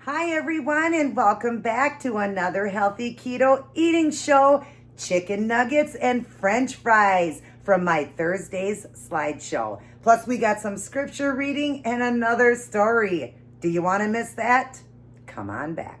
Hi everyone, and welcome back to another healthy keto eating show, chicken nuggets and french fries from my Thursday's slideshow. Plus we got some scripture reading and another story. Do you want to miss that? Come on back.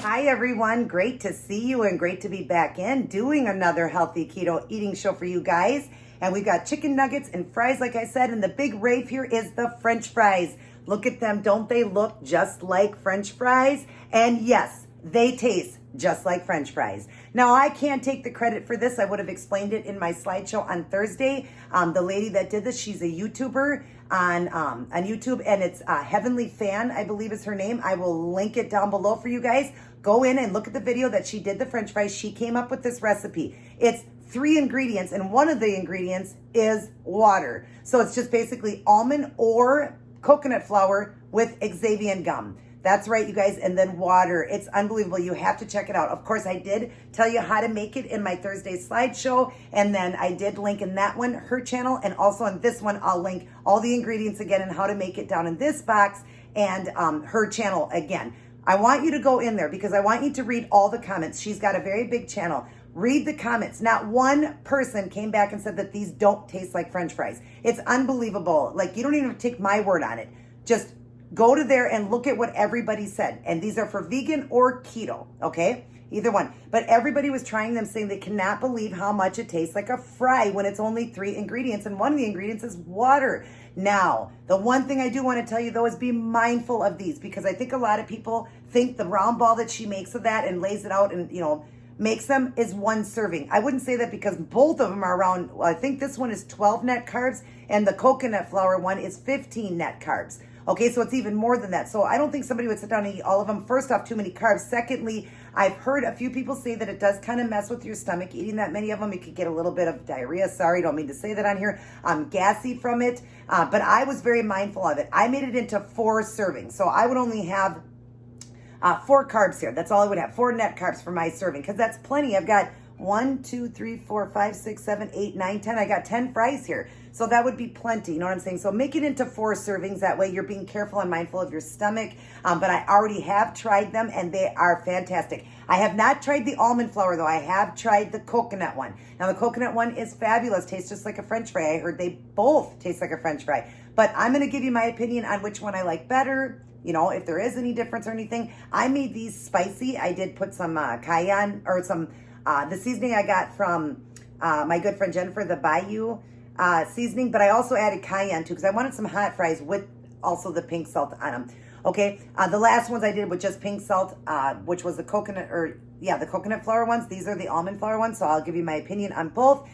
Hi everyone, great to see you and great to be back in doing another healthy keto eating show for you guys. And we've got chicken nuggets and fries, like I said, and the big rave here is the french fries. Look at them, don't they look just like french fries? And yes, they taste just like french fries. Now, I can't take the credit for this. I would have explained it in my slideshow on Thursday. The lady that did this, she's a YouTuber on YouTube, and it's Heavenly Fan, I believe is her name. I will link it down below for you guys. Go in and look at the video that she did the french fries. She came up with this recipe. It's 3 ingredients, and one of the ingredients is water. So it's just basically almond or coconut flour with Xanthan Gum. That's right, you guys, and then water. It's unbelievable. You have to check it out. Of course, I did tell you how to make it in my Thursday slideshow, and then I did link in that one, her channel, and also on this one, I'll link all the ingredients again and how to make it down in this box and her channel again. I want you to go in there because I want you to read all the comments. She's got a very big channel. Read the comments. Not one person came back and said that these don't taste like french fries. It's unbelievable. Like, you don't even have to take my word on it. Just go to there and look at what everybody said. And these are for vegan or keto, okay? Either one. But everybody was trying them, saying they cannot believe how much it tastes like a fry when it's only 3 ingredients. And one of the ingredients is water. Now, the one thing I do want to tell you, though, is be mindful of these, because I think a lot of people think the round ball that she makes of that and lays it out and, makes them is 1 serving. I wouldn't say that because both of them are around, well, I think this one is 12 net carbs and the coconut flour one is 15 net carbs. Okay, so it's even more than that. So I don't think somebody would sit down and eat all of them. First off, too many carbs. Secondly, I've heard a few people say that it does kind of mess with your stomach. Eating that many of them, you could get a little bit of diarrhea. Sorry, don't mean to say that on here. I'm gassy from it, but I was very mindful of it. I made it into 4 servings. So I would only have 4 carbs here. That's all I would have. 4 net carbs for my serving, because that's plenty. I've got 1, 2, 3, 4, 5, 6, 7, 8, 9, 10. I got 10 fries here. So that would be plenty. You know what I'm saying? So make it into 4 servings. That way you're being careful and mindful of your stomach. But I already have tried them and they are fantastic. I have not tried the almond flour though. I have tried the coconut one. Now the coconut one is fabulous. Tastes just like a french fry. I heard they both taste like a french fry. But I'm going to give you my opinion on which one I like better. If there is any difference or anything. I made these spicy. I did put some cayenne or some, the seasoning I got from my good friend Jennifer, the Bayou seasoning, but I also added cayenne too because I wanted some hot fries with also the pink salt on them. Okay, the last ones I did with just pink salt, which was the coconut flour ones. These are the almond flour ones, so I'll give you my opinion on both.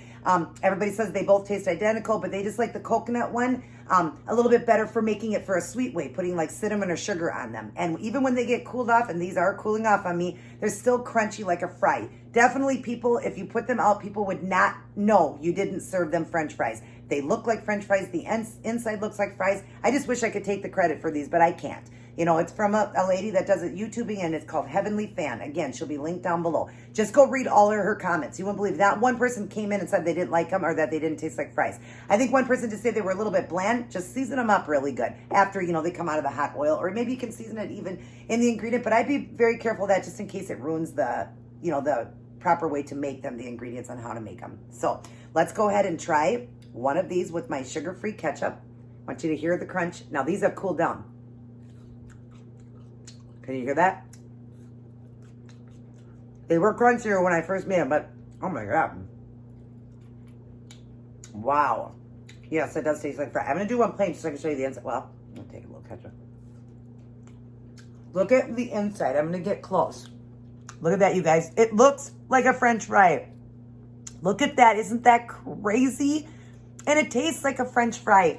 Everybody says they both taste identical, but they just like the coconut one a little bit better for making it for a sweet way, putting like cinnamon or sugar on them. And even when they get cooled off, and these are cooling off on me, they're still crunchy like a fry. Definitely people, if you put them out, people would not know you didn't serve them french fries. They look like french fries. The inside looks like fries. I just wish I could take the credit for these, but I can't. It's from a lady that does it YouTubing, and it's called Heavenly Fan. Again, she'll be linked down below. Just go read all of her comments. You won't believe that one person came in and said they didn't like them or that they didn't taste like fries. I think one person just said they were a little bit bland. Just season them up really good after, they come out of the hot oil, or maybe you can season it even in the ingredient, but I'd be very careful of that just in case it ruins the proper way to make them, the ingredients on how to make them. So let's go ahead and try one of these with my sugar-free ketchup. I want you to hear the crunch. Now these have cooled down. Can you hear that? They were crunchier when I first made them, but oh my God. Wow. Yes, it does taste like fry. I'm going to do one plain just so I can show you the inside. Well, I'm going to take a little ketchup. Look at the inside. I'm going to get close. Look at that, you guys. It looks like a french fry. Look at that. Isn't that crazy? And it tastes like a french fry.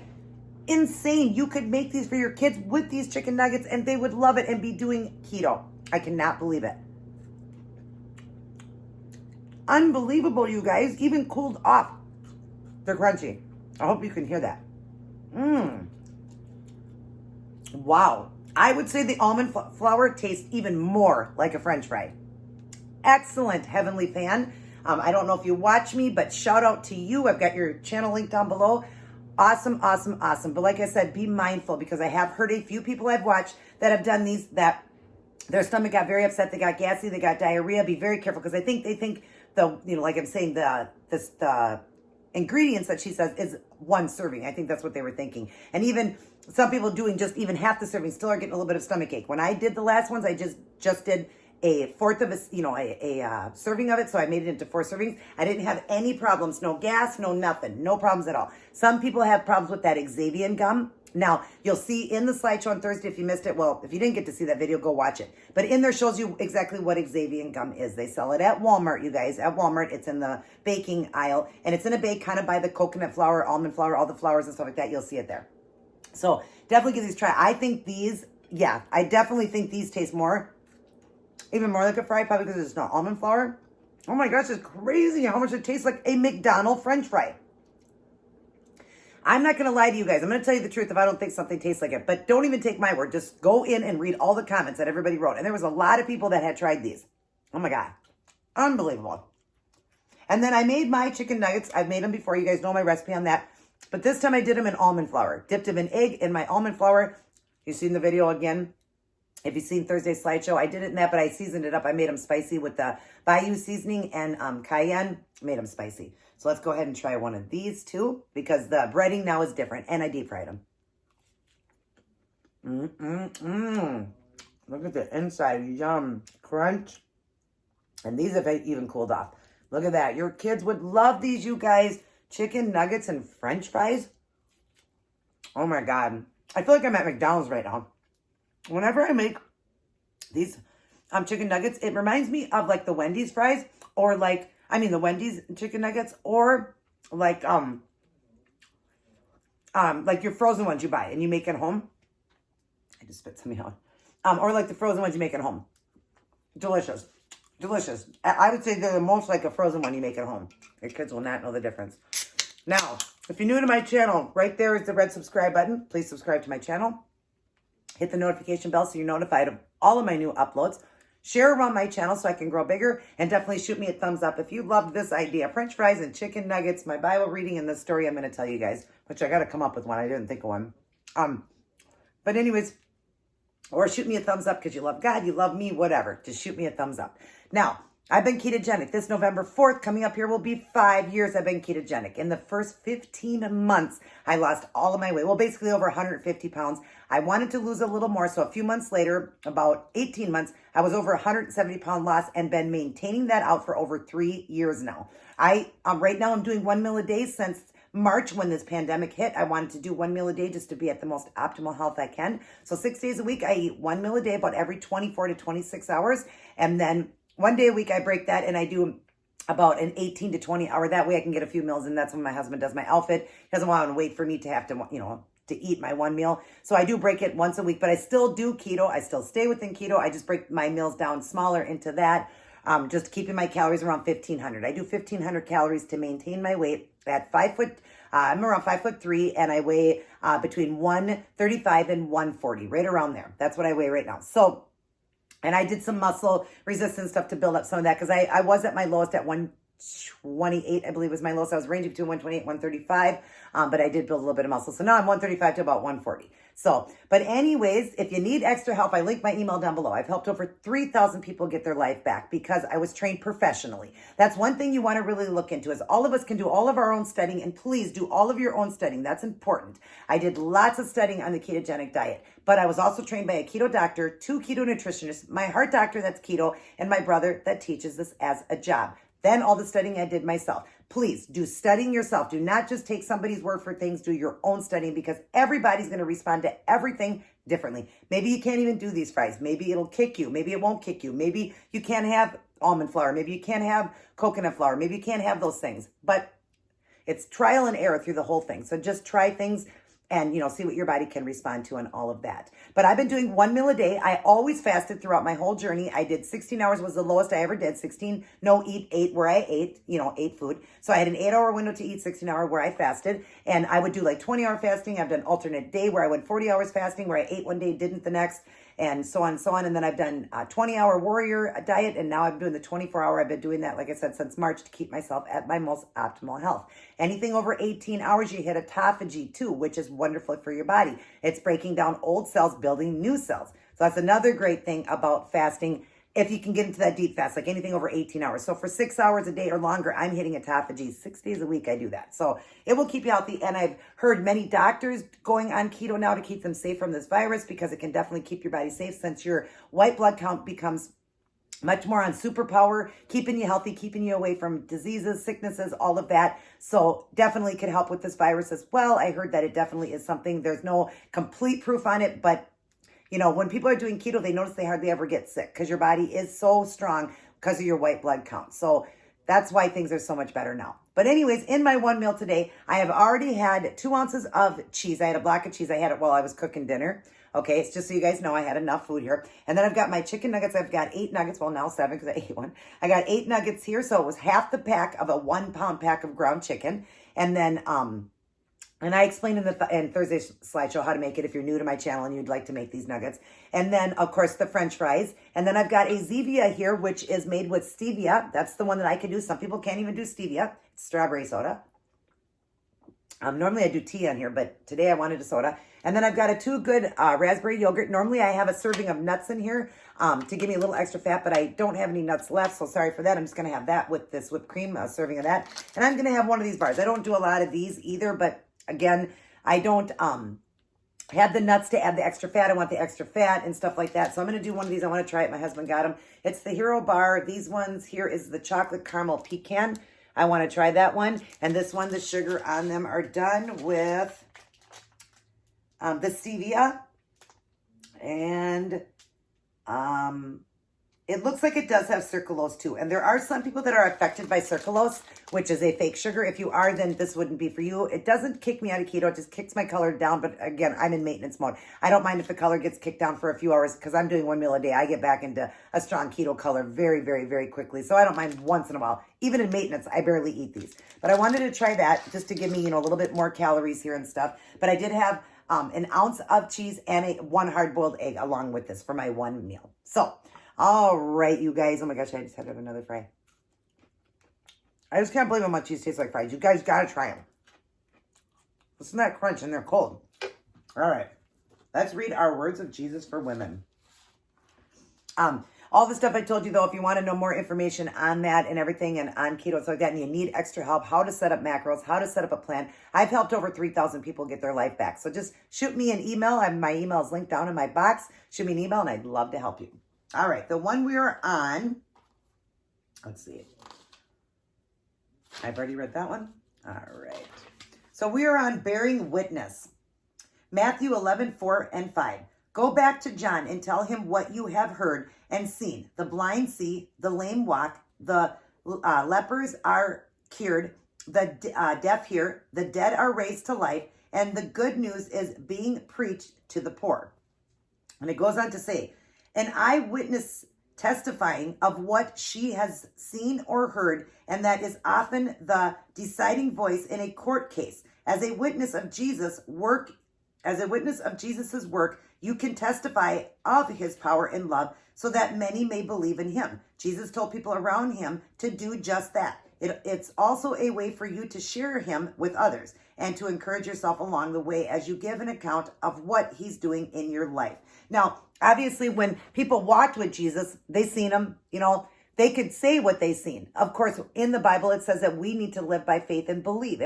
Insane. You could make these for your kids with these chicken nuggets and they would love it and be doing keto. I cannot believe it. unbelievable, you guys. Even cooled off, they're crunchy. I hope you can hear that. Wow. I would say the almond flour tastes even more like a French fry. Excellent, Heavenly Fan. I don't know if you watch me, but shout out to you. I've got your channel link down below. Awesome, awesome, awesome. But like I said, be mindful, because I have heard a few people I've watched that have done these, that their stomach got very upset, they got gassy, they got diarrhea. Be very careful, because they think the, like I'm saying, the ingredients that she says is one serving. I think that's what they were thinking. And even some people doing just even half the serving still are getting a little bit of stomach ache. When I did the last ones, I just did a fourth of a serving of it. So I made it into 4 servings. I didn't have any problems, no gas, no nothing, no problems at all. Some people have problems with that Xanthan Gum. Now, you'll see in the slideshow on Thursday, if you missed it, well, if you didn't get to see that video, go watch it. But in there shows you exactly what Xanthan Gum is. They sell it at Walmart, you guys. At Walmart, it's in the baking aisle. And it's in a bake kind of by the coconut flour, almond flour, all the flours and stuff like that. You'll see it there. So definitely give these a try. I think these, yeah, I definitely think these taste even more like a fry, probably because it's not almond flour. Oh my gosh, it's crazy how much it tastes like a McDonald's French fry. I'm not going to lie to you guys. I'm going to tell you the truth if I don't think something tastes like it. But don't even take my word. Just go in and read all the comments that everybody wrote. And there was a lot of people that had tried these. Oh my God. Unbelievable. And then I made my chicken nuggets. I've made them before. You guys know my recipe on that. But this time I did them in almond flour. Dipped them in egg in my almond flour. You've seen the video again. If you've seen Thursday's slideshow, I did it in that, but I seasoned it up. I made them spicy with the Bayou seasoning and cayenne. Made them spicy. So let's go ahead and try one of these too, because the breading now is different, and I deep fried them. Look at the inside, yum, crunch. And these have even cooled off. Look at that. Your kids would love these, you guys. Chicken nuggets and French fries. Oh my God. I feel like I'm at McDonald's right now. Whenever I make these chicken nuggets, it reminds me of like the Wendy's fries, or like, the Wendy's chicken nuggets, or like your frozen ones you buy and you make at home. I just spit something out. Or like the frozen ones you make at home. Delicious. Delicious. I would say they're the most like a frozen one you make at home. Your kids will not know the difference. Now, if you're new to my channel, right there is the red subscribe button. Please subscribe to my channel. Hit the notification bell so you're notified of all of my new uploads. Share around my channel so I can grow bigger. And definitely shoot me a thumbs up if you loved this idea. French fries and chicken nuggets, my Bible reading, and the story I'm going to tell you guys. Which I got to come up with one. I didn't think of one. But anyways, or shoot me a thumbs up because you love God, you love me, whatever. Just shoot me a thumbs up. Now, I've been ketogenic. This November 4th, coming up here, will be 5 years I've been ketogenic. In the first 15 months, I lost all of my weight. Well, basically over 150 pounds. I wanted to lose a little more. So a few months later, about 18 months, I was over 170 pound loss and been maintaining that out for over 3 years now. Right now I'm doing 1 meal a day since March when this pandemic hit. I wanted to do 1 meal a day just to be at the most optimal health I can. So 6 days a week, I eat 1 meal a day about every 24 to 26 hours. And then 1 day a week, I break that and I do about an 18 to 20 hour. That way I can get a few meals. And that's when my husband does my outfit. He doesn't want to wait for me to have to, to eat my 1 meal. So I do break it once a week, but I still do keto. I still stay within keto. I just break my meals down smaller into that. Just keeping my calories around 1,500. I do 1,500 calories to maintain my weight at 5 foot. I'm around 5'3" and I weigh between 135 and 140, right around there. That's what I weigh right now. So, and I did some muscle resistance stuff to build up some of that because I was at my lowest at 128, I believe was my lowest. I was ranging between 128 and 135, but I did build a little bit of muscle. So now I'm 135 to about 140. So, but anyways, if you need extra help, I link my email down below. I've helped over 3,000 people get their life back because I was trained professionally. That's one thing you want to really look into is all of us can do all of our own studying, and please do all of your own studying. That's important. I did lots of studying on the ketogenic diet, but I was also trained by a keto doctor, 2 keto nutritionists, my heart doctor that's keto, and my brother that teaches this as a job. Then all the studying I did myself. Please do studying yourself. Do not just take somebody's word for things. Do your own studying because everybody's going to respond to everything differently. Maybe you can't even do these fries. Maybe it'll kick you. Maybe it won't kick you. Maybe you can't have almond flour. Maybe you can't have coconut flour. Maybe you can't have those things. But it's trial and error through the whole thing. So just try things and, see what your body can respond to and all of that. But I've been doing 1 meal a day. I always fasted throughout my whole journey. I did 16 hours was the lowest I ever did. 16, no, eat 8 where I ate food. So I had an 8-hour window to eat, 16-hour where I fasted. And I would do like 20-hour fasting. I've done alternate day where I went 40 hours fasting, where I ate one day, didn't the next, and so on and so on. And then I've done a 20-hour warrior diet, and now I'm doing the 24-hour. I've been doing that, like I said, since March to keep myself at my most optimal health. Anything over 18 hours, you hit autophagy too, which is wonderful for your body. It's breaking down old cells, building new cells. So that's another great thing about fasting. If you can get into that deep fast, like anything over 18 hours. So for 6 hours a day or longer, I'm hitting autophagy 6 days a week. I do that. So it will keep you healthy. And I've heard many doctors going on keto now to keep them safe from this virus, because it can definitely keep your body safe, since your white blood count becomes much more on superpower, keeping you healthy, keeping you away from diseases, sicknesses, all of that. So definitely can help with this virus as well. I heard that it definitely is something. There's no complete proof on it, but when people are doing keto, they notice they hardly ever get sick, because your body is so strong because of your white blood count. So that's why things are so much better now. But anyways, in my 1 meal today, I have already had 2 ounces of cheese. I had a block of cheese. I had it while I was cooking dinner. Okay, it's just so you guys know I had enough food here. And then I've got my chicken nuggets. I've got 8 nuggets. Well, now 7 because I ate one. I got 8 nuggets here. So it was half the pack of a 1 pound pack of ground chicken. And then, and I explained in Thursday's slideshow how to make it if you're new to my channel and you'd like to make these nuggets. And then, of course, the French fries. And then I've got a Zevia here, which is made with stevia. That's the one that I can do. Some people can't even do stevia. It's strawberry soda. Normally I do tea on here, but today I wanted a soda. And then I've got a 2 good raspberry yogurt. Normally I have a serving of nuts in here to give me a little extra fat, but I don't have any nuts left, so sorry for that. I'm just going to have that with this whipped cream, a serving of that. And I'm going to have one of these bars. I don't do a lot of these either, but again, I don't have the nuts to add the extra fat. I want the extra fat and stuff like that. So I'm going to do one of these. I want to try it. My husband got them. It's the Hero Bar. These ones here is the chocolate caramel pecan. I want to try that one. And this one, the sugar on them are done with the stevia. And it looks like it does have sucralose too. And there are some people that are affected by sucralose, which is a fake sugar. If you are, then this wouldn't be for you. It doesn't kick me out of keto. It just kicks my color down. But again, I'm in maintenance mode. I don't mind if the color gets kicked down for a few hours, because I'm doing 1 meal a day. I get back into a strong keto color very, very, very quickly. So I don't mind once in a while. Even in maintenance, I barely eat these. But I wanted to try that just to give me, a little bit more calories here and stuff. But I did have an ounce of cheese and 1 hard-boiled egg along with this for my 1 meal. So, all right, you guys. Oh my gosh, I just had to have another fry. I just can't believe how much cheese tastes like fries. You guys got to try them. Listen to that crunch, and they're cold. All right. Let's read our words of Jesus for women. All the stuff I told you, though, if you want to know more information on that and everything and on keto and stuff like that, and you need extra help, how to set up macros, how to set up a plan, I've helped over 3,000 people get their life back. So just shoot me an email. My email is linked down in my box. Shoot me an email, and I'd love to help you. All right, the one we are on, let's see. I've already read that one. All right. So we are on bearing witness. Matthew 11:4-5. Go back to John and tell him what you have heard and seen. The blind see, the lame walk, the lepers are cured, the deaf hear, the dead are raised to life, and the good news is being preached to the poor. And it goes on to say, an eyewitness testifying of what she has seen or heard, and that is often the deciding voice in a court case. As a witness of Jesus's work, you can testify of his power and love so that many may believe in him. Jesus told people around him to do just that. It's also a way for you to share him with others and to encourage yourself along the way as you give an account of what he's doing in your life. Now, obviously, when people walked with Jesus, they seen him, they could say what they seen. Of course, in the Bible, it says that we need to live by faith and believe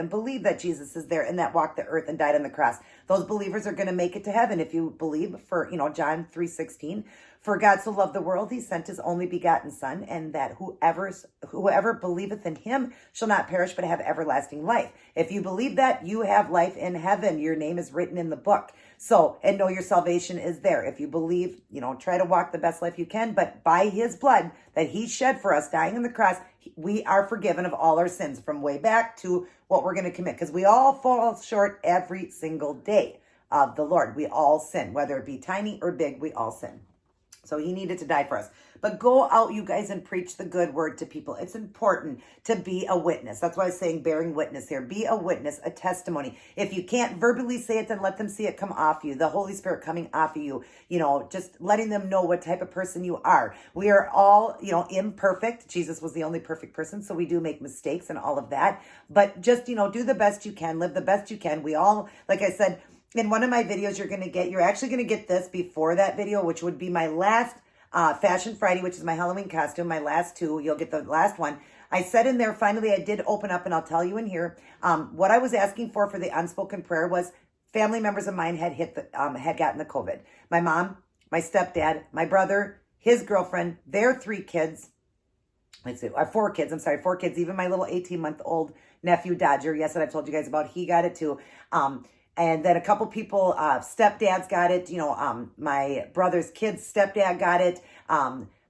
that Jesus is there and that walked the earth and died on the cross. Those believers are going to make it to heaven if you believe, for, John 3:16. For God so loved the world, he sent his only begotten son, and that whoever believeth in him shall not perish but have everlasting life. If you believe that, you have life in heaven. Your name is written in the book. So, and know your salvation is there. If you believe, try to walk the best life you can, but by his blood that he shed for us, dying on the cross, we are forgiven of all our sins from way back to what we're going to commit, because we all fall short every single day of the Lord. We all sin, whether it be tiny or big, we all sin. So he needed to die for us. But go out, you guys, and preach the good word to people. It's important to be a witness. That's why I'm saying bearing witness here. Be a witness, a testimony. If you can't verbally say it, then let them see it come off you. The Holy Spirit coming off of you, just letting them know what type of person you are. We are all, imperfect. Jesus was the only perfect person, so we do make mistakes and all of that. But just, do the best you can, live the best you can. We all, like I said, in one of my videos, you're actually going to get this before that video, which would be my last Fashion Friday, which is my Halloween costume, my last two. You'll get the last one. I said in there, finally, I did open up, and I'll tell you in here, what I was asking for the unspoken prayer was family members of mine had gotten the COVID. My mom, my stepdad, my brother, his girlfriend, their 3 kids. Let's see, 4 kids. I'm sorry, 4 kids. Even my little 18-month-old nephew, Dodger, yes, that I've told you guys about, he got it too. And then a couple people, stepdads got it. My brother's kid's stepdad got it.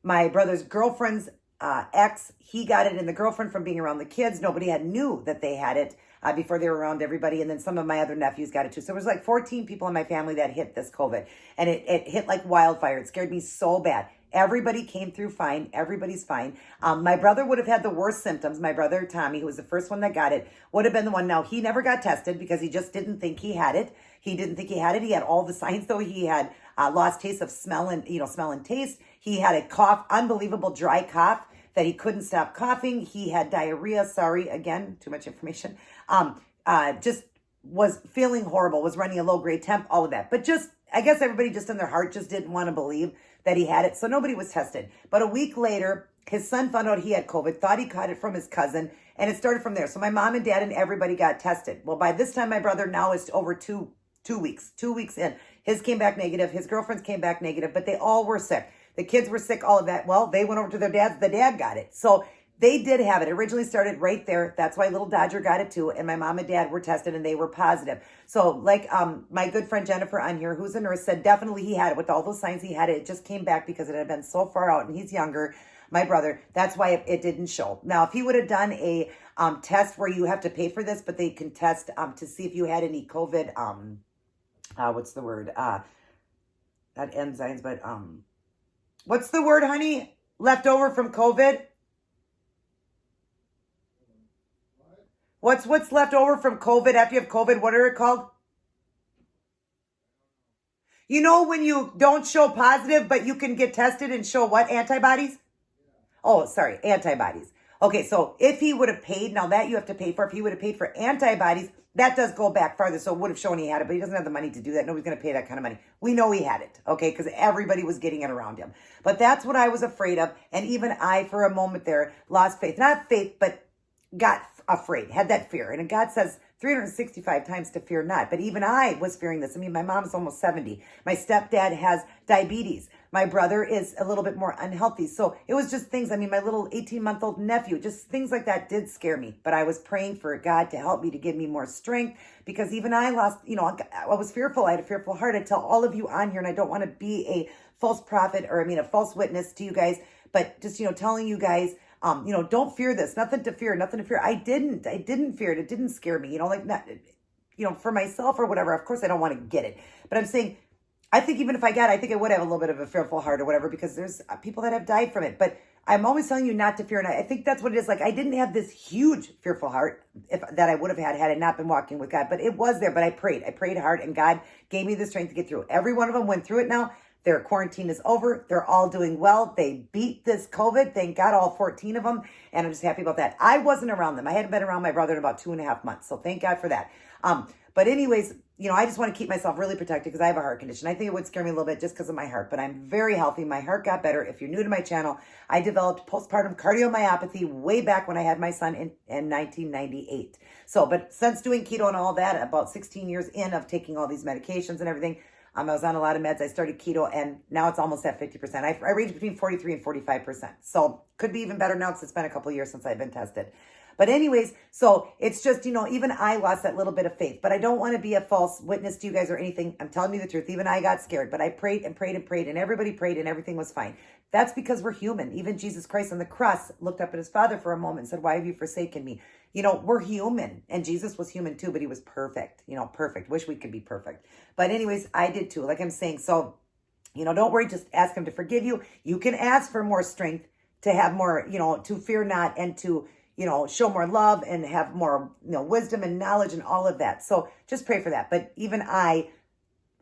My brother's girlfriend's ex, he got it. And the girlfriend, from being around the kids, nobody knew that they had it before they were around everybody. And then some of my other nephews got it too. So it was like 14 people in my family that hit this COVID. And it hit like wildfire. It scared me so bad. Everybody came through fine. Everybody's fine. My brother would have had the worst symptoms. My brother, Tommy, who was the first one that got it, would have been the one. Now, he never got tested because he just didn't think he had it. He didn't think he had it. He had all the signs, though. He had lost taste of smell and taste. He had a cough, unbelievable dry cough that he couldn't stop coughing. He had diarrhea. Sorry, again, too much information. Just was feeling horrible, was running a low-grade temp, all of that. But I guess everybody just in their heart just didn't want to believe that he had it. So nobody was tested. But a week later, his son found out he had COVID, thought he caught it from his cousin, and it started from there. So my mom and dad and everybody got tested. Well, by this time, my brother now is over two weeks in. His came back negative. His girlfriend's came back negative, but they all were sick. The kids were sick, all of that. Well, they went over to their dads. The dad got it. So they did have it. It originally started right there. That's why little Dodger got it too. And my mom and dad were tested and they were positive. So like my good friend Jennifer on here, who's a nurse, said definitely he had it. With all those signs, he had it. It just came back because it had been so far out, and he's younger, my brother. That's why it didn't show. Now, if he would have done a test where you have to pay for this, but they can test to see if you had any COVID, what's the word? Not enzymes, but what's the word, honey? Left over from COVID? What's left over from COVID after you have COVID? What are it called? You know when you don't show positive, but you can get tested and show what? Antibodies? Oh, sorry, antibodies. Okay, so if he would have paid, now that you have to pay for, if he would have paid for antibodies, that does go back farther, so it would have shown he had it, but he doesn't have the money to do that. Nobody's going to pay that kind of money. We know he had it, okay, because everybody was getting it around him. But that's what I was afraid of, and even I, for a moment there, lost faith. Not faith, but got afraid, had that fear. And God says 365 times to fear not. But even I was fearing this. I mean, my mom's almost 70. My stepdad has diabetes. My brother is a little bit more unhealthy. So it was just things. I mean, my little 18-month-old nephew, just things like that did scare me. But I was praying for God to help me, to give me more strength, because even I lost, I was fearful. I had a fearful heart. I tell all of you on here, and I don't want to be a false prophet or a false witness to you guys, but just, telling you guys, don't fear this. Nothing to fear. I didn't fear it. It didn't scare me, for myself or whatever. Of course, I don't want to get it, but I'm saying, I think even if I got it, I think I would have a little bit of a fearful heart or whatever, because there's people that have died from it. But I'm always telling you not to fear. And I think that's what it is. Like, I didn't have this huge fearful heart that I would have had I not been walking with God, but it was there. But I prayed hard, and God gave me the strength to get through it. Every one of them went through it now. Their quarantine is over. They're all doing well. They beat this COVID. Thank God, all 14 of them. And I'm just happy about that. I wasn't around them. I hadn't been around my brother in about 2.5 months. So thank God for that. But anyways, I just want to keep myself really protected because I have a heart condition. I think it would scare me a little bit just because of my heart, but I'm very healthy. My heart got better. If you're new to my channel, I developed postpartum cardiomyopathy way back when I had my son in 1998. So, but since doing keto and all that, about 16 years in of taking all these medications and everything, I was on a lot of meds. I started keto, and now it's almost at 50%. I range between 43 and 45%. So could be even better now because it's been a couple of years since I've been tested. But anyways, so it's just, even I lost that little bit of faith, but I don't want to be a false witness to you guys or anything. I'm telling you the truth. Even I got scared, but I prayed and prayed and prayed, and everybody prayed and everything was fine. That's because we're human. Even Jesus Christ on the cross looked up at his Father for a moment and said, why have you forsaken me? We're human, and Jesus was human too, but he was perfect, perfect. Wish we could be perfect. But anyways, I did too, like I'm saying. So, don't worry, just ask him to forgive you. You can ask for more strength, to have more, to fear not, and to, show more love and have more, wisdom and knowledge and all of that. So just pray for that. But even I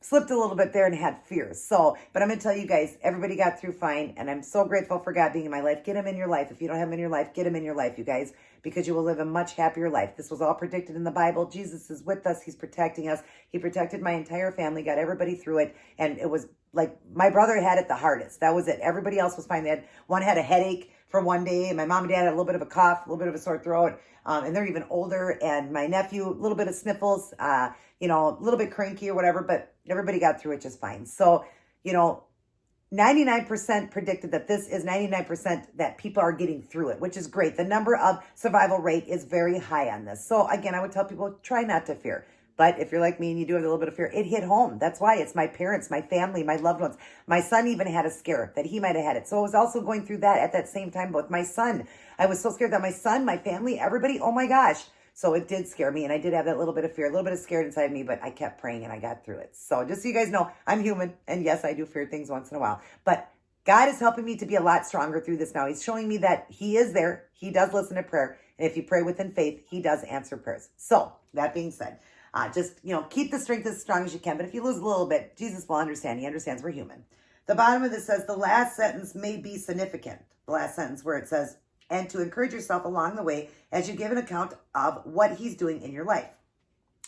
slipped a little bit there and had fears. So, but I'm going to tell you guys, everybody got through fine. And I'm so grateful for God being in my life. Get him in your life. If you don't have him in your life, get him in your life, you guys, because you will live a much happier life. This was all predicted in the Bible. Jesus is with us. He's protecting us. He protected my entire family, got everybody through it. And it was like my brother had it the hardest. That was it. Everybody else was fine. One had a headache for one day. And my mom and dad had a little bit of a cough, a little bit of a sore throat. And they're even older. And my nephew, a little bit of sniffles, a little bit cranky or whatever, but everybody got through it just fine. So, 99% predicted that this is 99% that people are getting through it, which is great. The number of survival rate is very high on this. So again, I would tell people, try not to fear. But if you're like me and you do have a little bit of fear, it hit home. That's why it's my parents, my family, my loved ones. My son even had a scare that he might have had it. So I was also going through that at that same time. But with my son, I was so scared that my son, my family, everybody, oh my gosh. So it did scare me. And I did have that little bit of fear, a little bit of scared inside me, but I kept praying and I got through it. So just so you guys know, I'm human. And yes, I do fear things once in a while. But God is helping me to be a lot stronger through this now. He's showing me that he is there. He does listen to prayer. And if you pray within faith, he does answer prayers. So that being said, just, keep the strength as strong as you can. But if you lose a little bit, Jesus will understand. He understands we're human. The bottom of this says the last sentence may be significant. The last sentence where it says, and to encourage yourself along the way as you give an account of what he's doing in your life.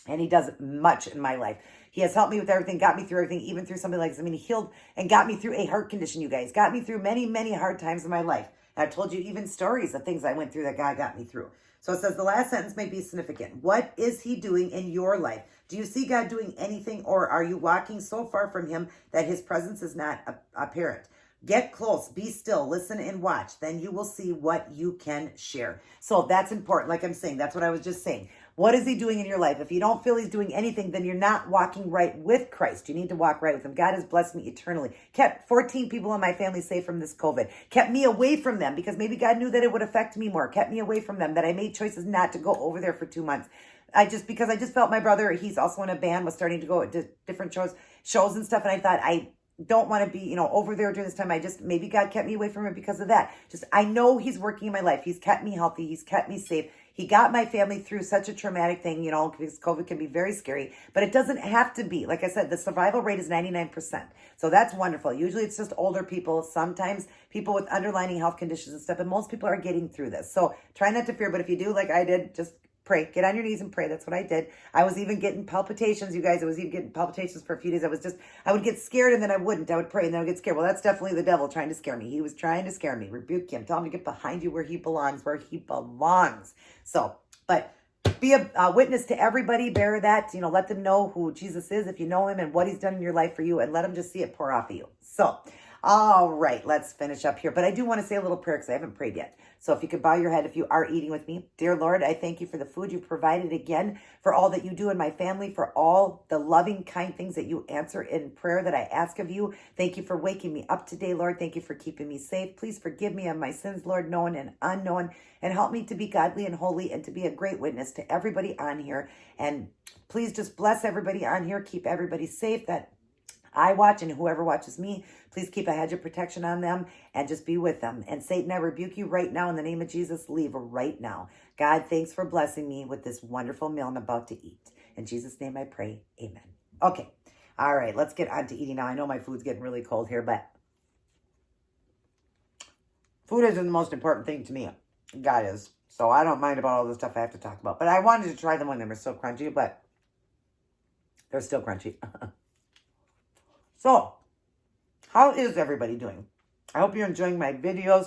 And he does much in my life. He has helped me with everything, got me through everything, even through something like this. He healed and got me through a heart condition, you guys. Got me through many, many hard times in my life. And I've told you even stories of things I went through that God got me through. So it says the last sentence may be significant. What is he doing in your life? Do you see God doing anything, or are you walking so far from him that his presence is not apparent? Get close, be still, listen and watch. Then you will see what you can share. So that's important. Like I'm saying, that's what I was just saying. What is he doing in your life? If you don't feel he's doing anything, then you're not walking right with Christ. You need to walk right with him. God has blessed me eternally. Kept 14 people in my family safe from this COVID. Kept me away from them because maybe God knew that it would affect me more. Kept me away from them, that I made choices not to go over there for 2 months. Because I just felt my brother, he's also in a band, was starting to go to different shows and stuff. And I thought, I don't want to be, over there during this time. Maybe God kept me away from it because of that. I know he's working in my life. He's kept me healthy. He's kept me safe. He got my family through such a traumatic thing, because COVID can be very scary, but it doesn't have to be. Like I said, the survival rate is 99%. So that's wonderful. Usually it's just older people, sometimes people with underlying health conditions and stuff, and most people are getting through this. So try not to fear, but if you do, like I did, just pray. Get on your knees and pray. That's what I did. I was even getting palpitations, you guys. I was even getting palpitations for a few days. I would get scared and then I wouldn't. I would pray and then I would get scared. Well, that's definitely the devil trying to scare me. He was trying to scare me. Rebuke him. Tell him to get behind you where he belongs, So, but be a witness to everybody. Bear that, let them know who Jesus is if you know him and what he's done in your life for you, and let him just see it pour off of you. So, all right, let's finish up here. But I do want to say a little prayer because I haven't prayed yet. So if you could bow your head if you are eating with me. Dear Lord, I thank you for the food you've provided again, for all that you do in my family, for all the loving, kind things that you answer in prayer that I ask of you. Thank you for waking me up today, Lord. Thank you for keeping me safe. Please forgive me of my sins, Lord, known and unknown, and help me to be godly and holy and to be a great witness to everybody on here. And please just bless everybody on here. Keep everybody safe that I watch, and whoever watches me, please keep a hedge of protection on them and just be with them. And Satan, I rebuke you right now in the name of Jesus. Leave right now. God, thanks for blessing me with this wonderful meal I'm about to eat. In Jesus' name I pray. Amen. Okay. All right. Let's get on to eating now. I know my food's getting really cold here, but food isn't the most important thing to me. God is. So I don't mind about all the stuff I have to talk about. But I wanted to try them when they were so crunchy, but they're still crunchy. So, how is everybody doing? I hope you're enjoying my videos.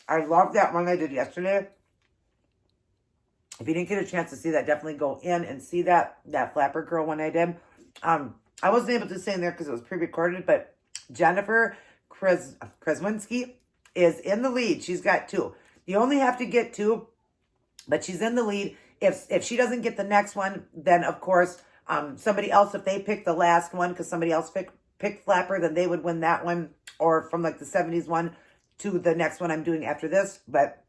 I love that one I did yesterday. If you didn't get a chance to see that, definitely go in and see that Flapper Girl one I did. I wasn't able to say in there because it was pre-recorded, but Jennifer Kreswinski is in the lead. She's got 2. You only have to get 2 But she's in the lead. If she doesn't get the next one, then of course, somebody else, if they pick the last one, because somebody else picked Flapper, then they would win that one. Or from like the 70s one to the next one I'm doing after this. But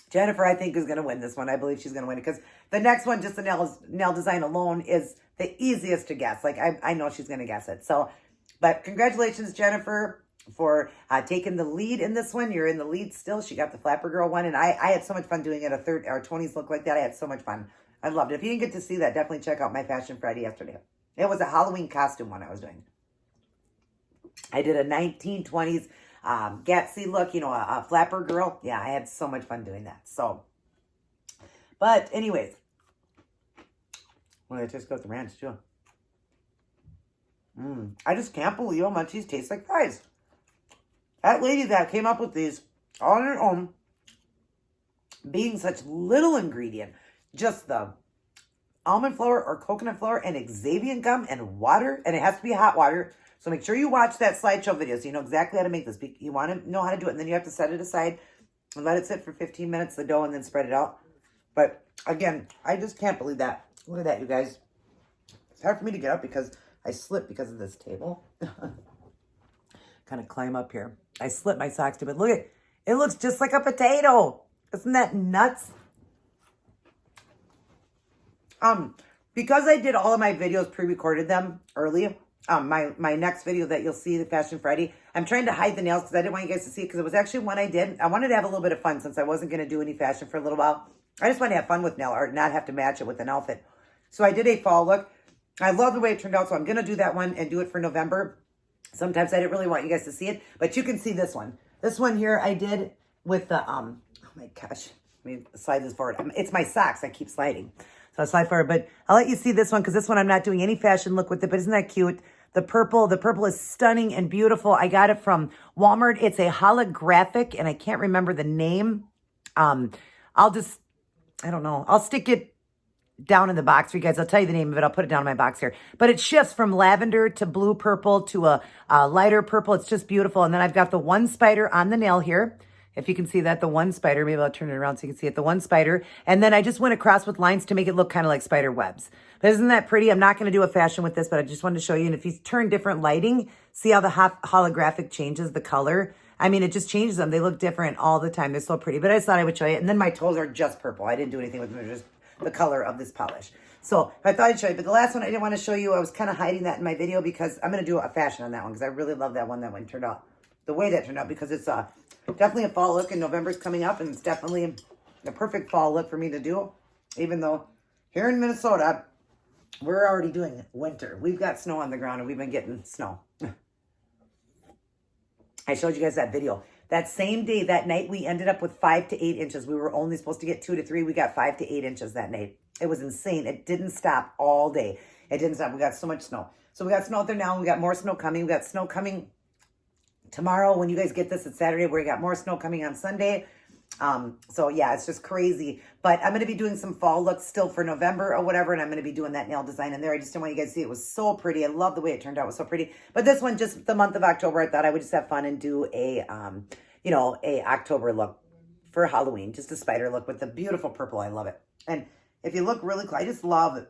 Jennifer, I think, is going to win this one. I believe she's going to win it because the next one, just the nail design alone, is the easiest to guess. Like, I know she's going to guess it. So, but congratulations, Jennifer, for taking the lead in this one. You're in the lead still. She got the Flapper Girl one, and I had so much fun doing it. A 20s look like that. I had so much fun. I loved it. If you didn't get to see that, definitely check out my Fashion Friday yesterday. It was a Halloween costume one I was doing. I did a 1920s Gatsby look, you know, a Flapper Girl. Yeah, I had so much fun doing that. So, but anyways, well, I just got the ranch too. I just can't believe how much these taste like fries. That lady that came up with these on her own, being such little ingredient, just the almond flour or coconut flour and Xanthan gum and water, and it has to be hot water. So make sure you watch that slideshow video so you know exactly how to make this. You want to know how to do it, and then you have to set it aside and let it sit for 15 minutes, the dough, and then spread it out. But again, I just can't believe that. Look at that, you guys. It's hard for me to get up because I slipped because of this table. Kind of climb up here. I slipped my socks too, but look at it. Looks just like a potato. Isn't that nuts? Because I did all of my videos, pre-recorded them early. My next video that you'll see, the Fashion Friday, I'm trying to hide the nails because I didn't want you guys to see it because it was actually one I did. I wanted to have a little bit of fun since I wasn't going to do any fashion for a little while. I just wanted to have fun with nail art, not have to match it with an outfit. So I did a fall look. I love the way it turned out, so I'm going to do that one and do it for November. Sometimes I didn't really want you guys to see it, but you can see this one. This one here I did with the, oh my gosh, let me slide this forward. It's my socks. I keep sliding. So I'll slide forward, but I'll let you see this one because this one I'm not doing any fashion look with it, but isn't that cute? The purple is stunning and beautiful. I got it from Walmart. It's a holographic, and I can't remember the name. I don't know. I'll stick it down in the box for you guys. I'll tell you the name of it. I'll put it down in my box here. But it shifts from lavender to blue purple to a lighter purple. It's just beautiful. And then I've got the one spider on the nail here. If you can see that, the one spider, maybe I'll turn it around so you can see it, the one spider. And then I just went across with lines to make it look kind of like spider webs. But isn't that pretty? I'm not going to do a fashion with this, but I just wanted to show you. And if you turn different lighting, see how the holographic changes the color? I mean, it just changes them. They look different all the time. They're so pretty. But I just thought I would show you. And then my toes are just purple. I didn't do anything with them. They're just the color of this polish. So I thought I'd show you. But the last one I didn't want to show you. I was kind of hiding that in my video because I'm going to do a fashion on that one because I really love that one turned out. The way that turned out because it's definitely a fall look and November's coming up and it's definitely the perfect fall look for me to do. Even though here in Minnesota, we're already doing winter. We've got snow on the ground and we've been getting snow. I showed you guys that video. That same day, that night, we ended up with 5 to 8 inches. We were only supposed to get 2 to 3. We got 5 to 8 inches that night. It was insane. It didn't stop all day. It didn't stop. We got so much snow. So we got snow out there now. We got more snow coming. We got snow coming tomorrow. When you guys get this, it's Saturday. We got more snow coming on Sunday. So yeah, it's just crazy. But I'm going to be doing some fall looks still for November or whatever. And I'm going to be doing that nail design in there. I just didn't want you guys to see. It was so pretty. I love the way it turned out. It was so pretty. But this one, just the month of October, I thought I would just have fun and do a October look for Halloween. Just a spider look with the beautiful purple. I love it. And if you look really close, I just love it.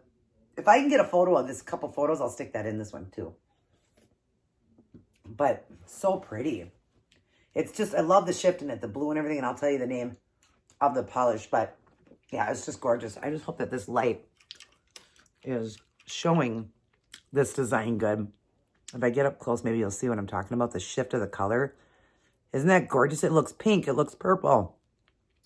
If I can get a photo of this, couple photos, I'll stick that in this one too. But so pretty. It's just, I love the shift in it, the blue and everything, and I'll tell you the name of the polish. But yeah, it's just gorgeous. I just hope that this light is showing this design good. If I get up close, maybe you'll see what I'm talking about, the shift of the color. Isn't that gorgeous? It looks pink. It looks purple.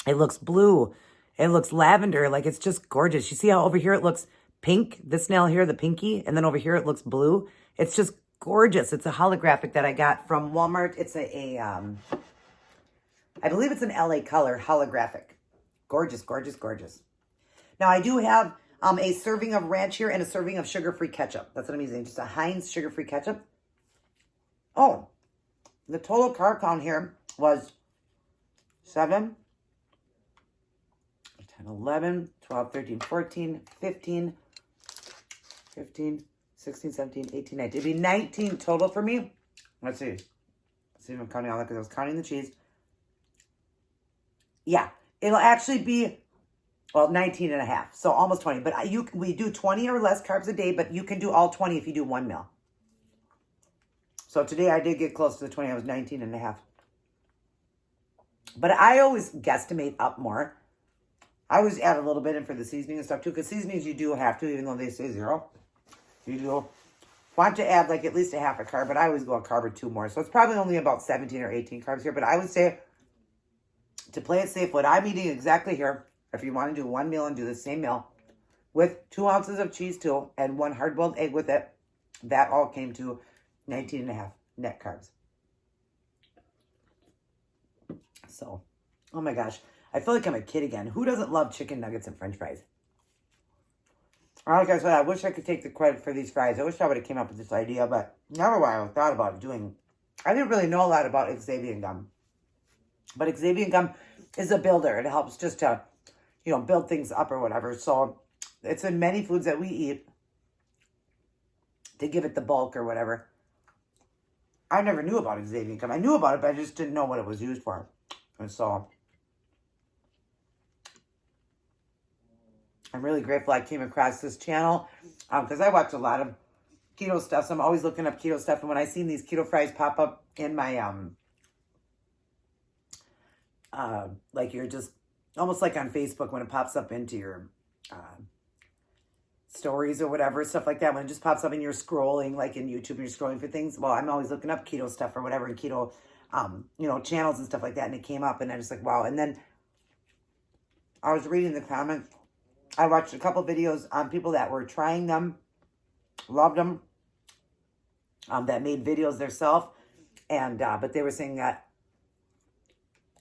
It looks blue. It looks lavender. Like, it's just gorgeous. You see how over here it looks pink? This nail here, the pinky, and then over here it looks blue. It's just gorgeous. It's a holographic that I got from Walmart. It's I believe it's an LA color holographic. Gorgeous, gorgeous, gorgeous. Now I do have a serving of ranch here and a serving of sugar-free ketchup. That's what I'm using. Just a Heinz sugar-free ketchup. Oh, the total carb count here was 7, 10, 11, 12, 13, 14, 15, 16, 17, 18, 19. It'd be 19 total for me. Let's see. Let's see if I'm counting all that because I was counting the cheese. Yeah, it'll actually be well, 19 and a half. So almost 20. But we do 20 or less carbs a day, but you can do all 20 if you do one meal. So today I did get close to the 20. I was 19 and a half. But I always guesstimate up more. I always add a little bit in for the seasoning and stuff too, because seasonings you do have to, even though they say 0. You do want to add like at least a half a carb, but I always go a carb or 2 more. So it's probably only about 17 or 18 carbs here. But I would say, to play it safe, what I'm eating exactly here, if you want to do one meal and do the same meal, with 2 ounces of cheese too, and 1 hard-boiled egg with it, that all came to 19 and a half net carbs. So, oh my gosh. I feel like I'm a kid again. Who doesn't love chicken nuggets and french fries? Like I said, I wish I could take the credit for these fries. I wish I would have came up with this idea, but never would I thought about doing. I didn't really know a lot about Xanthan Gum. But Xanthan Gum is a builder. It helps just to, build things up or whatever. So it's in many foods that we eat to give it the bulk or whatever. I never knew about Xanthan Gum. I knew about it, but I just didn't know what it was used for. And so I'm really grateful I came across this channel because I watch a lot of keto stuff. So I'm always looking up keto stuff. And when I seen these keto fries pop up in my, like you're just almost like on Facebook when it pops up into your stories or whatever, stuff like that. When it just pops up and you're scrolling, like in YouTube, and you're scrolling for things. Well, I'm always looking up keto stuff or whatever, and keto, channels and stuff like that. And it came up, and I was like, wow. And then I was reading the comments. I watched a couple videos on people that were trying them, loved them, that made videos themselves, and but they were saying that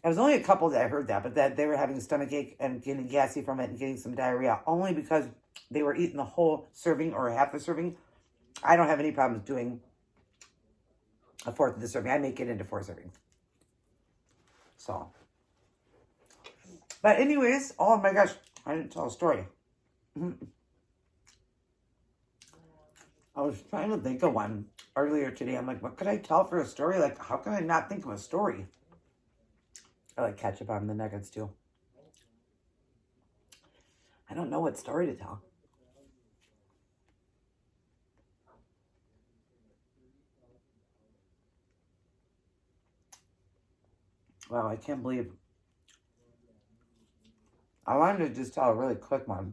it was only a couple that I heard that, but that they were having stomach ache and getting gassy from it and getting some diarrhea only because they were eating the whole serving or half the serving. I don't have any problems doing a fourth of the serving. I make it into 4 servings. So, but anyways, oh my gosh, I didn't tell a story. I was trying to think of one earlier today. I'm like, what could I tell for a story? Like, how can I not think of a story? I like ketchup on the nuggets too. I don't know what story to tell. Wow, I can't believe. I wanted to just tell a really quick one.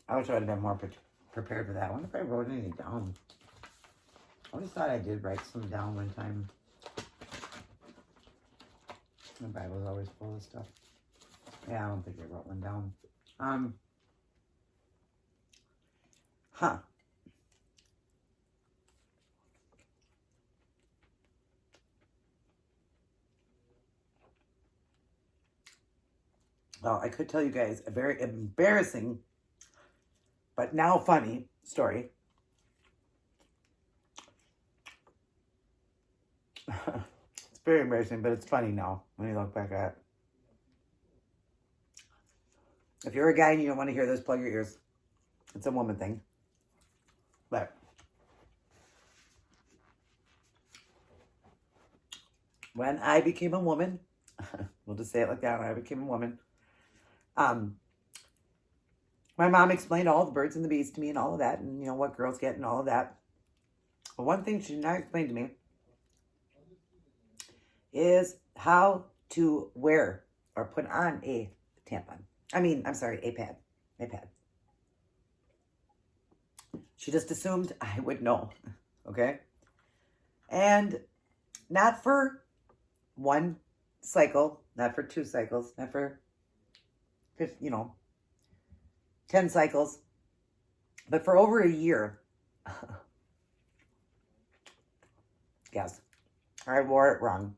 I wish I would have been more prepared for that. I wonder if I wrote anything down. I just thought I did write some down one time. My Bible's always full of stuff. Yeah, I don't think I wrote one down. Well, I could tell you guys a very embarrassing, but now funny story. It's very embarrassing, but it's funny now when you look back at it. If you're a guy and you don't want to hear this, plug your ears. It's a woman thing. But when I became a woman, we'll just say it like that, when I became a woman, my mom explained all the birds and the bees to me and all of that, and what girls get and all of that. But one thing she did not explain to me is how to wear or put on a tampon. A pad. A pad. She just assumed I would know. Okay? And not for 1 cycle, not for 2 cycles, not for 10 cycles, but for over a year. Yes, I wore it wrong.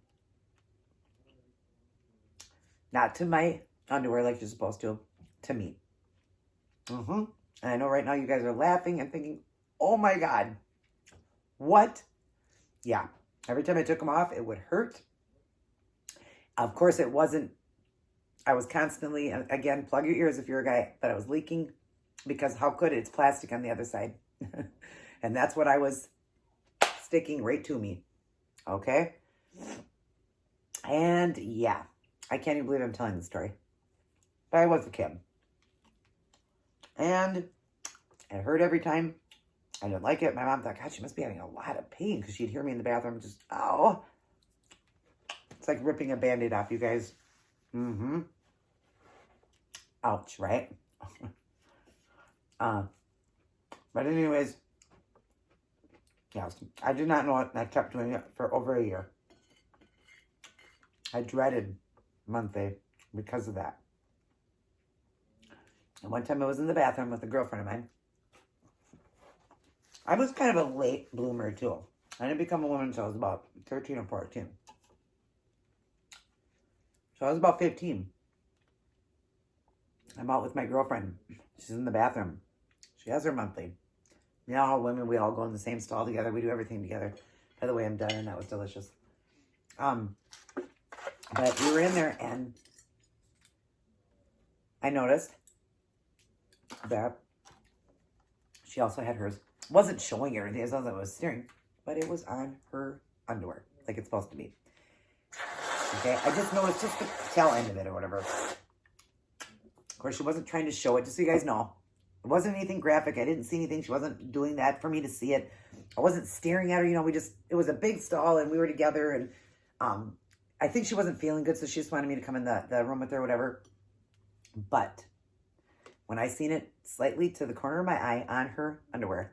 Not to my underwear like you're supposed to me. And I know right now you guys are laughing and thinking, oh my God, what? Yeah, every time I took them off, it would hurt. Of course, it wasn't. I was constantly, again, plug your ears if you're a guy, but I was leaking because how could it? It's plastic on the other side. And that's what I was sticking right to me. Okay? And yeah, I can't even believe I'm telling the story. But I was a kid. And it hurt every time. I didn't like it. My mom thought, God, she must be having a lot of pain because she'd hear me in the bathroom just, oh. It's like ripping a Band-Aid off, you guys. Mm-hmm. Ouch, right? But anyways, yes, I did not know it, and I kept doing it for over a year. I dreaded monthly because of that. And one time I was in the bathroom with a girlfriend of mine. I was kind of a late bloomer, too. I didn't become a woman until I was about 13 or 14. So I was about 15. I'm out with my girlfriend. She's in the bathroom. She has her monthly. You know how women, we all go in the same stall together. We do everything together. By the way, I'm done, and that was delicious. But we were in there, and I noticed that she also had hers. Wasn't showing her anything as long as I was staring, but it was on her underwear, like it's supposed to be. Okay, I just noticed just the tail end of it or whatever. Of course, she wasn't trying to show it, just so you guys know. It wasn't anything graphic. I didn't see anything. She wasn't doing that for me to see it. I wasn't staring at her. You know, it was a big stall, and we were together, and I think she wasn't feeling good, so she just wanted me to come in the room with her or whatever. But when I seen it slightly to the corner of my eye on her underwear,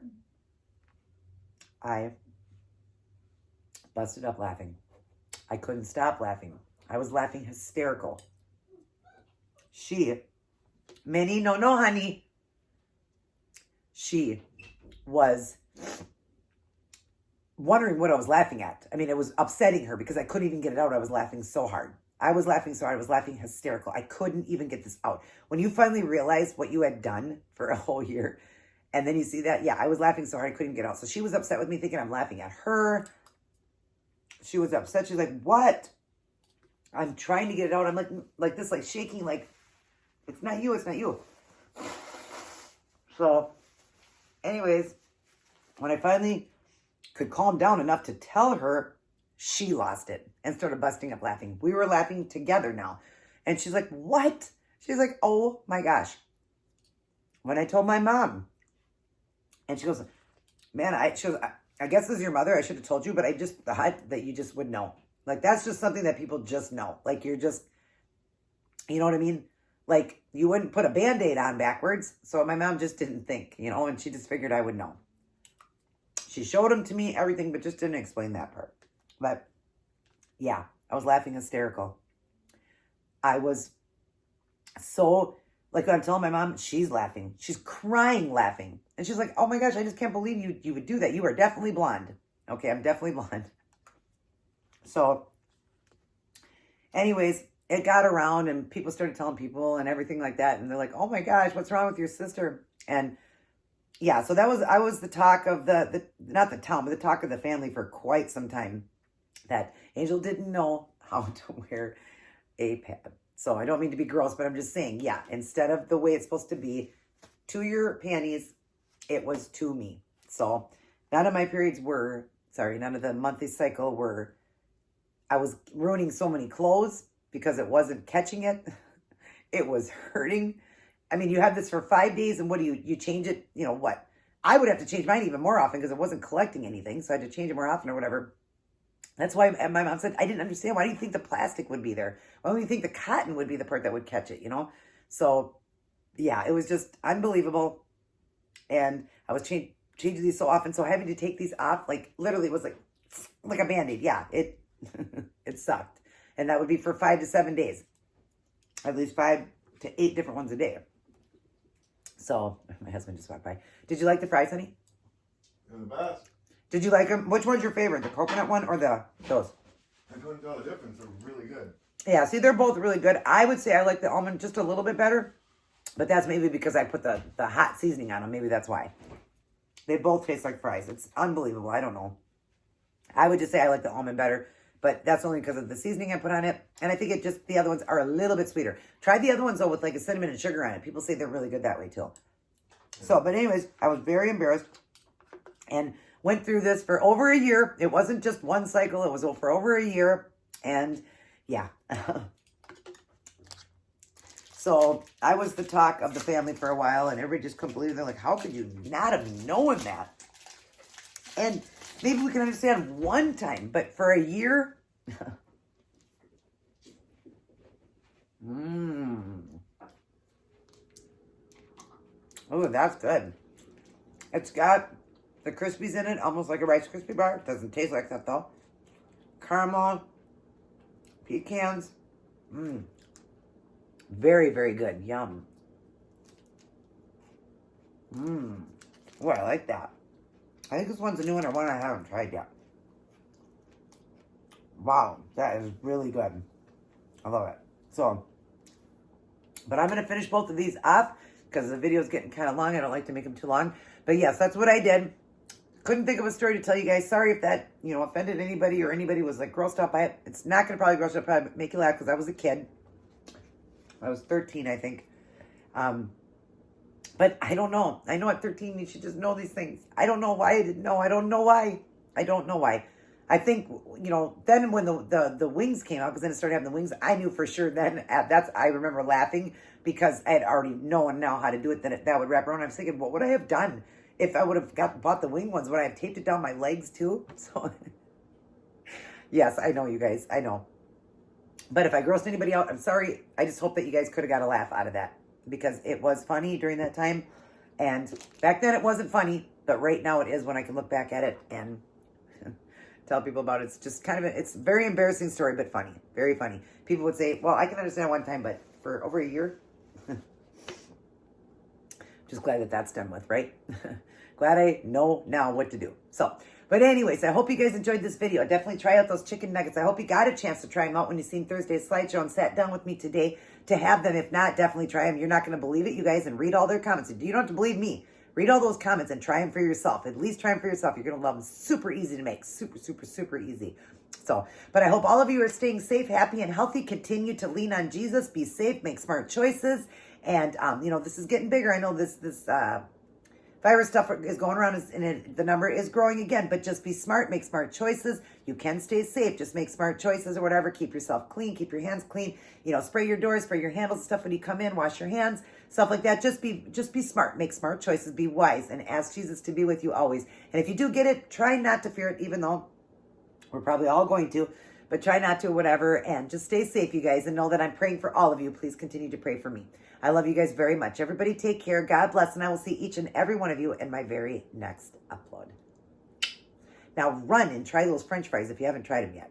I busted up laughing. I couldn't stop laughing. I was laughing hysterical. Minnie, no, honey. She was wondering what I was laughing at. I mean, it was upsetting her because I couldn't even get it out. I was laughing so hard. I was laughing so hard. I was laughing hysterical. I couldn't even get this out. When you finally realize what you had done for a whole year, and then you see that, yeah, I was laughing so hard I couldn't get it out. So she was upset with me thinking I'm laughing at her. She was upset. She's like, what? I'm trying to get it out. I'm like this, like shaking, like, it's not you, it's not you. So, anyways, when I finally could calm down enough to tell her, she lost it and started busting up laughing. We were laughing together now. And she's like, what? She's like, oh my gosh. When I told my mom, and she goes, man, I guess this is your mother. I should have told you, but I just thought that you just would know. Like, that's just something that people just know. Like, you're just, you know what I mean? Like, you wouldn't put a Band-Aid on backwards. So my mom just didn't think, you know, and she just figured I would know. She showed them to me, everything, but just didn't explain that part. But, yeah, I was laughing hysterical. I was so, like, I'm telling my mom, she's laughing. She's crying laughing. And she's like, oh my gosh, I just can't believe you would do that. You are definitely blonde. Okay, I'm definitely blonde. So, anyways, it got around and people started telling people and everything like that. And they're like, oh my gosh, what's wrong with your sister? And yeah, so I was the talk of not the town, but the talk of the family for quite some time, that Angel didn't know how to wear a pad. So I don't mean to be gross, but I'm just saying, yeah, instead of the way it's supposed to be to your panties, it was to me. So none of my periods none of the monthly cycle I was ruining so many clothes because it wasn't catching it. It was hurting. I mean, you have this for 5 days, and what do you change it? You know what? I would have to change mine even more often because it wasn't collecting anything, so I had to change it more often or whatever. That's why my mom said, I didn't understand. Why do you think the plastic would be there? Why do you think the cotton would be the part that would catch it, you know? So, yeah, it was just unbelievable. And I was changing these so often, so having to take these off, like, literally was like a Band-Aid. Yeah, it it sucked. And that would be for 5 to 7 days. At least 5 to 8 different ones a day. So, my husband just walked by. Did you like the fries, honey? They're the best. Did you like them? Which one's your favorite? The coconut one or those? I couldn't tell the difference. They're really good. Yeah, see, they're both really good. I would say I like the almond just a little bit better. But that's maybe because I put the hot seasoning on them. Maybe that's why. They both taste like fries. It's unbelievable. I don't know. I would just say I like the almond better. But that's only because of the seasoning I put on it. And I think the other ones are a little bit sweeter. Try the other ones, though, with like a cinnamon and sugar on it. People say they're really good that way, too. So, but anyways, I was very embarrassed. And went through this for over a year. It wasn't just one cycle. It was for over a year. And yeah. So I was the talk of the family for a while, and everybody just couldn't believe it. They're like, how could you not have known that? And maybe we can understand one time, but for a year? Oh, that's good. It's got the Krispies in it, almost like a Rice Krispie bar. It doesn't taste like that, though. Caramel, pecans. Very, very good. Yum. Oh, I like that. I think this one's a new one or one I haven't tried yet. Wow, that is really good. I love it. So, but I'm going to finish both of these off because the video is getting kind of long. I don't like to make them too long. But yes, that's what I did. Couldn't think of a story to tell you guys. Sorry if that, offended anybody or anybody was like grossed out by it. It's not going to probably gross you out, probably make you laugh because I was a kid. I was 13, I think. But I don't know. I know at 13 you should just know these things. I don't know why I didn't know. I don't know why. I don't know why. I think, then when the wings came out, because then it started having the wings, I knew for sure then. I remember laughing because I had already known now how to do it. That would wrap around. I was thinking, what would I have done if I would have bought the wing ones? Would I have taped it down my legs too? So, yes, I know, you guys. I know. But if I grossed anybody out, I'm sorry. I just hope that you guys could have got a laugh out of that because it was funny during that time. And back then it wasn't funny, but right now it is when I can look back at it and tell people about it. It's just kind of, it's a very embarrassing story, but funny. Very funny. People would say, well, I can understand one time, but for over a year, just glad that that's done with, right? Glad I know now what to do. So, but anyways, I hope you guys enjoyed this video. Definitely try out those chicken nuggets. I hope you got a chance to try them out when you seen Thursday's slideshow and sat down with me today to have them. If not, definitely try them. You're not going to believe it, you guys, and read all their comments. You don't have to believe me. Read all those comments and try them for yourself. At least try them for yourself. You're going to love them. Super easy to make. Super, super, super easy. So, but I hope all of you are staying safe, happy, and healthy. Continue to lean on Jesus. Be safe. Make smart choices. And, this is getting bigger. I know this virus stuff is going around and the number is growing again, but just be smart, make smart choices. You can stay safe. Just make smart choices or whatever. Keep yourself clean. Keep your hands clean. Spray your doors, spray your handles and stuff when you come in. Wash your hands, stuff like that. Just be smart. Make smart choices. Be wise and ask Jesus to be with you always. And if you do get it, try not to fear it, even though we're probably all going to, but try not to, whatever. And just stay safe, you guys, and know that I'm praying for all of you. Please continue to pray for me. I love you guys very much. Everybody take care. God bless. And I will see each and every one of you in my very next upload. Now run and try those French fries if you haven't tried them yet.